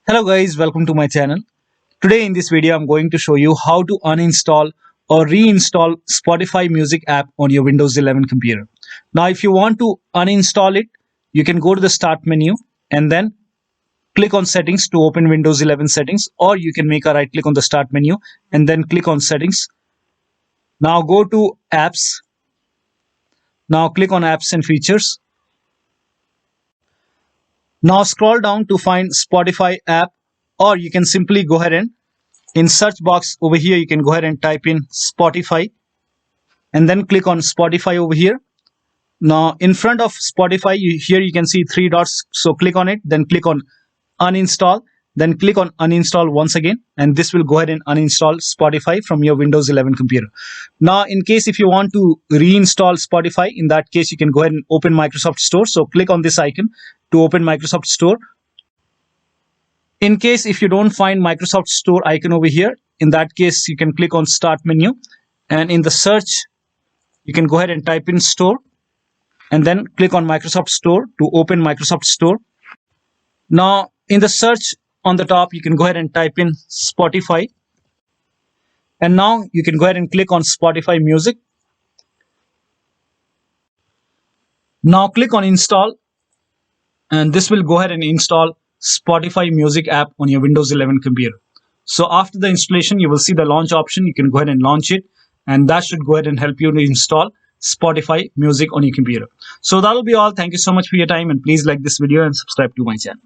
Hello guys, welcome to my channel. Today in this video I'm going to show you how to uninstall or reinstall Spotify music app on your Windows 11 computer. Now if you want to uninstall it, you can go to the start menu and then click on settings to open Windows 11 settings, or you can make a right click on the start menu and then click on settings. Now go to apps. Now click on apps and features. Now scroll down to find Spotify app, or you can simply go ahead and in search box over here you can go ahead and type in Spotify and then click on Spotify over here. Now in front of Spotify here you can see three dots, so click on it, then click on uninstall, then click on uninstall once again, and this will go ahead and uninstall Spotify from your Windows 11 computer. Now in case if you want to reinstall Spotify, in that case you can go ahead and open Microsoft Store, so click on this icon to open Microsoft Store. In case if you don't find Microsoft Store icon over here, in that case you can click on start menu, and in the search you can go ahead and type in store and then click on Microsoft Store to open Microsoft Store. Now in the search on the top you can go ahead and type in Spotify, and now you can go ahead and click on Spotify music. Now click on install, and this will go ahead and install Spotify music app on your Windows 11 computer. So after the installation you will see the launch option. You can go ahead and launch it, and that should go ahead and help you to install Spotify music on your computer. So that'll be all. Thank you so much for your time, and please like this video and subscribe to my channel.